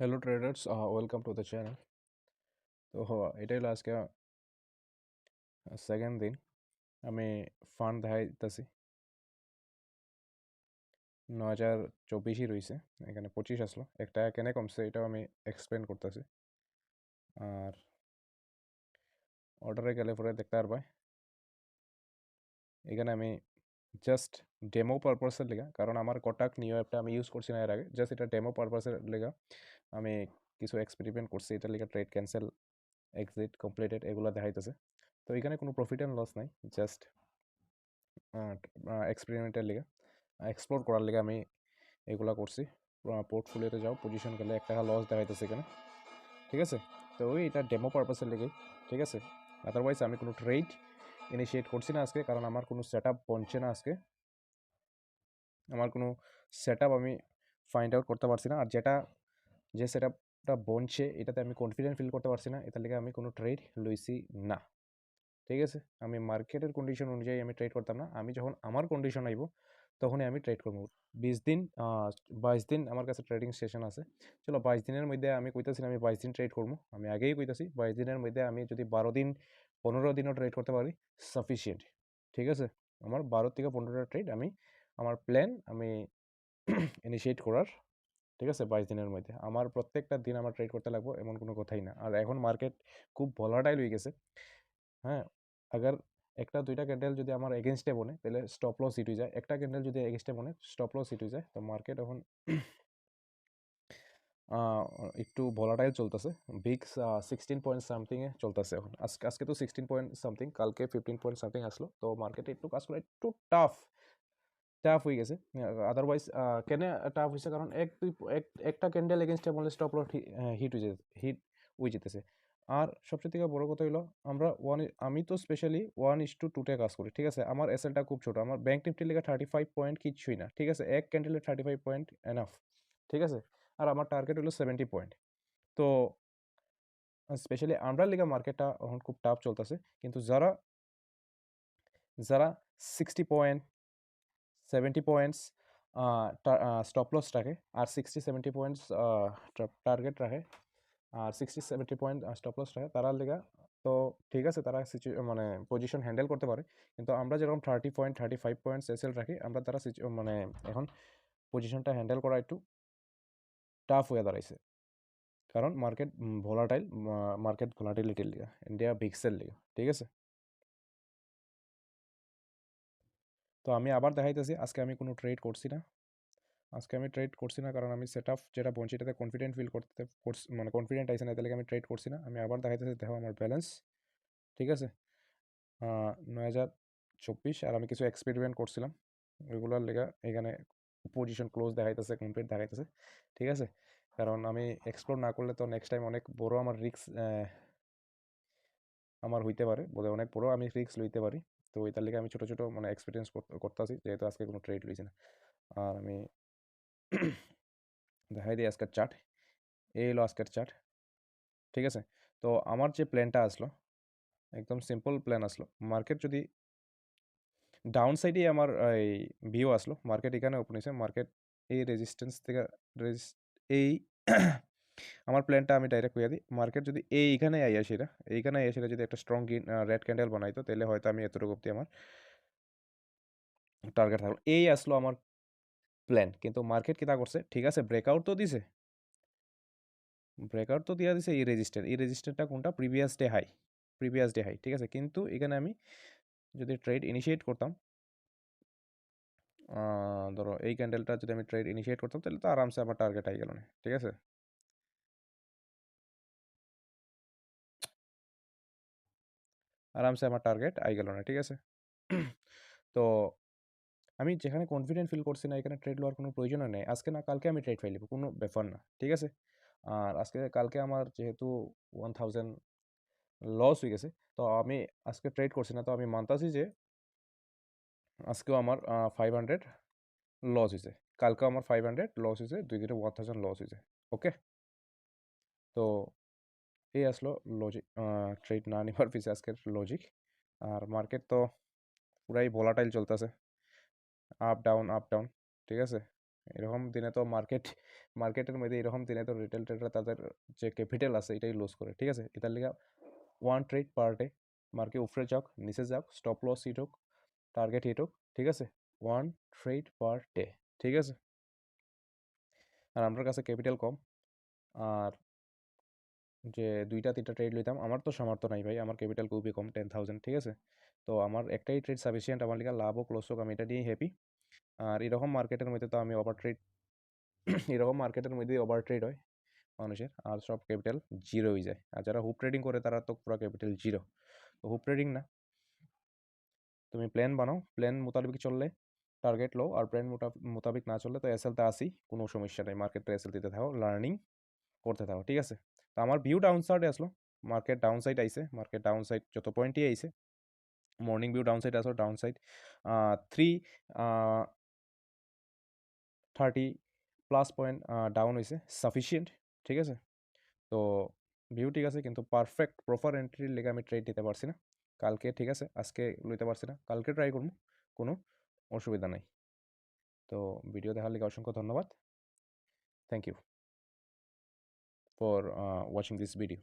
Hello traders, welcome to the channel. তো এটাই হলো আজকে সেকেন্ড দিন। আমি ফান্ড দেখাইতেছি 9,024ই রয়েছে, এখানে 25 আসলো। একটা কেনে কমছে এটাও আমি এক্সপ্লেন করতেছি। আর অর্ডারে গেলে পরে দেখতে পারবাই এখানে আমি জাস্ট ডেমো পারপাসের লেগা, কারণ আমার কটাক নিউ অ্যাপটা আমি ইউজ করছি না এর আগে, জাস্ট এটা ডেমো পারপাসের লেগা আমি কিছু এক্সপেরিমেন্ট করছি। এটার লেগে ট্রেড ক্যান্সেল, এক্সিট, কমপ্লিটেড এগুলো দেখাইতেছে। তো এখানে কোনো প্রফিট অ্যান্ড লস নাই, জাস্ট এক্সপেরিমেন্টের লেগে, এক্সপ্লোর করার লেগে আমি এগুলা করছি। পোর্টফোলিওতে যাও, পজিশন গেলে 1 টাকা লস দেখাইতেছে এখানে, ঠিক আছে। তো ওই এটা ডেমো পারপাসের লেগেই, ঠিক আছে। আদারওয়াইজ আমি কোনো ট্রেড ইনিশিয়েট করছি না আজকে, কারণ আমার কোনো সেট আপ বনছে না আজকে। আমার কোনো সেট আপ আমি ফাইন্ড আউট করতে পারছি না। আর যে সেট আপটা বনছে এটাতে আমি কনফিডেন্ট ফিল করতে পারছি না, এটার লেগে আমি কোনো ট্রেড লইছি না, ঠিক আছে। আমি মার্কেটের কন্ডিশন অনুযায়ী আমি ট্রেড করতাম না। আমি যখন আমার কন্ডিশন আইব তখনই আমি ট্রেড করবো। 20 দিন 22 দিন আমার কাছে ট্রেডিং সেশন আছে। চলো 22 দিনের মধ্যে আমি কইতাছি আমি 22 দিন ট্রেড করবো। আমি আগেই কইতাছি 22 দিনের মধ্যে আমি যদি 12 দিন 15 দিনও ট্রেড করতে পারি সাফিসিয়েন্ট, ঠিক আছে। আমার 12 থেকে 15টা ট্রেড আমি আমার প্ল্যান আমি ইনিশিয়েট করার, ঠিক আছে। 22 দিনের মধ্যে আমার প্রত্যেকটা দিন আমার ট্রেড করতে লাগবো এমন কোনো কথাই না। আর এখন মার্কেট খুব ভলাটাইল হয়ে গেছে, হ্যাঁ। আগার একটা দুইটা ক্যান্ডেল যদি আমার এগেনস্টে বনে তাহলে স্টপ লস হিট হয়ে যায়, একটা ক্যান্ডেল যদি এগেনস্টে বনে স্টপ লস হিট হয়ে যায়। তো মার্কেট এখন একটু ভলাটাইল চলতেছে। বিক্স 16 পয়েন্ট সামথিংয়ে চলতেছে এখন। আজকে তো 16 পয়েন্ট সামথিং, কালকে 15 পয়েন্ট সামথিং আসলো। তো মার্কেটে একটু কাজ করে একটু টাফ টাফ হয়ে গেছে। আদারওয়াইজ কেন টাফ হয়েছে, কারণ একটা ক্যান্ডেল এগেনস্টে বললে স্টপ লস হিট হয়ে যেতেছে। আর সবচেয়ে থেকে বড় কথা হলো আমি তো স্পেশালি 1:2 কাজ করি, ঠিক আছে। আমার এসএলটা খুব ছোট, আমার ব্যাংক নিফটির লেগে 35 পয়েন্ট কিচ্ছুই না, ঠিক আছে। এক ক্যান্ডেলে 35 পয়েন্ট এনাফ, ঠিক আছে। আর আমার টার্গেট হলো 70 পয়েন্ট। তো স্পেশালি আমরা লেগে মার্কেটটা এখন খুব টাফ চলতেছে। কিন্তু যারা যারা 60 পয়েন্ট 70 পয়েন্টস স্টপ লস রাখে, আর 60-70 পয়েন্টস টার্গেট রাখে, আর 60-70 পয়েন্ট স্টপ লস রাখে, তারা লেগা তো ঠিক আছে, তারা মানে পজিশন হ্যান্ডেল করতে পারে। কিন্তু আমরা যেরকম 30 পয়েন্ট 35 পয়েন্টস এসএল রাখি, আমরা তারা মানে এখন পজিশনটা হ্যান্ডেল করা একটু টাফ হয়ে দাঁড়াইছে, কারণ মার্কেট ভোলাটিলিটির লিগা, ইন্ডিয়া ভিক্সের লিগা, ঠিক আছে। তো আমি আবার দেখাইতেছি আজকে আমি কোনো ট্রেড করছি না। আজকে আমি ট্রেড করছি না কারণ আমি সেট আপ যেটা বলছি এটাতে কনফিডেন্ট ফিল মানে কনফিডেন্ট আইসে না, তাহলে আমি ট্রেড করছি না। আমি আবার দেখাইতেছি, দেখো আমার ব্যালেন্স, ঠিক আছে। 9,024। আর আমি কিছু এক্সপেরিমেন্ট করছিলাম, ওইগুলোর লেগা এখানে পজিশন ক্লোজ দেখাইতেছে, কমপ্লিট দেখাইতেছে, ঠিক আছে। কারণ আমি এক্সপ্লোর না করলে তো নেক্সট টাইম অনেক বড় আমার রিস্ক আমার হইতে পারে, বলে অনেক বড় আমি রিস্ক লইতে পারি। তো এটার লেগে আমি ছোটো ছোটো মানে এক্সপিরিয়েন্স করতেছি, যেহেতু আজকে কোনো ট্রেড লইছি না। আর আমি দেখাই দিই আজকের চার্ট। এই হলো আজকের চার্ট, ঠিক আছে। তো আমার যে প্ল্যানটা আসলো একদম সিম্পল প্ল্যান আসলো। মার্কেট যদি ডাউন সাইডে আমার এই ভিউ আসলো, মার্কেট এখানে ওপেন হয়েছে, মার্কেট এই রেজিস্ট্যান্স থেকে এই আমার প্ল্যানটা আমি ডাইরেক্ট কইয়া দিই। মার্কেট যদি এইখানে এইখানে আইয়া যদি একটা স্ট্রং রেড ক্যান্ডেল বানাইতো, তাহলে হয়তো আমি এতটুকু অব্দি আমার টার্গেট থাকলো। এই আসলো আমার প্ল্যান। কিন্তু মার্কেট কিতা করছে, ঠিক আছে, ব্রেকআউট তো দিয়া দিছে। এই রেজিস্ট্যান্টটা কোনটা, প্রিভিয়াস ডে হাই, ঠিক আছে। কিন্তু এখানে আমি যদি ট্রেড ইনিশিয়েট করতাম, ধরো এই ক্যান্ডেলটা যদি আমি ট্রেড ইনিশিয়েট করতাম, তাহলে তো আরামসে আমার টার্গেট আই গেল না, ঠিক আছে। আরামসে আমার টার্গেট আই গেল না, ঠিক আছে। তো আমি যেখানে কনফিডেন্ট ফিল করছি না, এখানে ট্রেড লওয়ার কোনো প্রয়োজনও নেই। আজকে না কালকে আমি ট্রেড ফাইলিব, কোনো ব্যাপার না, ঠিক আছে। আর কালকে আমার যেহেতু 1000 লস হয়ে গেছে, তো আমি আজকে ট্রেড করছি না। তো আমি মানতাছি যে আজকেও আমার 500 লস হয়েছে, কালকেও আমার 500 লস হয়েছে, 2 দিনে 1000 লস হয়েছে, ওকে। তো এই আসলো লজিক, ট্রেড না নেওয়ার পিছে আজকের লজিক। আর মার্কেট তো পুরাই ভোলাটাইল চলতেছে, আপ ডাউন, ঠিক আছে। এরকম দিনে তো মার্কেটের মধ্যে এরকম দিনে তো রিটেল ট্রেডার তাদের যে ক্যাপিটাল আছে এটাই লস করে, ঠিক আছে? এটার লিগা 1 ট্রেড পার ডে, মার্কেট উপরে যাক নিচে যাক, স্টপ লস হিট হোক, টার্গেট হিট হোক, ঠিক আছে? 1 ট্রেড পার ডে, ঠিক আছে? আর আমার কাছে ক্যাপিটাল কম, আর যে 2টা 3টা ট্রেড লইতাম আমার তো সামর্থ্য নাই ভাই, আমার ক্যাপিটাল খুবই কম, 10,000, ঠিক আছে? তো আমার একটাই ট্রেড সাফিসিয়েন্ট, আমার লিগা লাভ হোক লস হোক আমি এটা নিয়েই হ্যাপি। আর এরকম মার্কেটের মধ্যে তো আমি ওভার ট্রেড এরকম মার্কেটের মধ্যে ওভার ট্রেড হয় মানুষের, আর সব ক্যাপিটাল জিরো হয়ে যায়। আর যারা হুপ ট্রেডিং করে তারা তো পুরো ক্যাপিটাল জিরো। তো হুপ ট্রেডিং না, তুমি প্ল্যান বানাও, প্ল্যান মোতাবেক চললে টার্গেট লো, আর প্ল্যান মোতাবেক না চললে তো এসএলতে আসি, কোনো সমস্যা নেই, মার্কেটে এসএল দিতে থাকো, লার্নিং করতে থাকো, ঠিক আছে? তো আমার ভিউ ডাউন সাইডে আসলো, মার্কেট ডাউন সাইড আইছে, মার্কেট ডাউন সাইড যত পয়েন্টই আইছে, মর্নিং ভিউ ডাউন সাইড আসলো, ডাউন সাইড 330+ পয়েন্ট ডাউন হয়েছে সাফিসিয়েন্ট, ঠিক আছে? তো ভিউ ঠিক আছে, কিন্তু পারফেক্ট প্রপার এন্ট্রির লেগে আমি ট্রেড নিতে পারছি না কালকে, ঠিক আছে? আজকে লইতে পারছি না, কালকে ট্রাই করবো, কোনো অসুবিধা নাই। তো ভিডিও দেখার লেগে অসংখ্য ধন্যবাদ। Thank you for watching this video.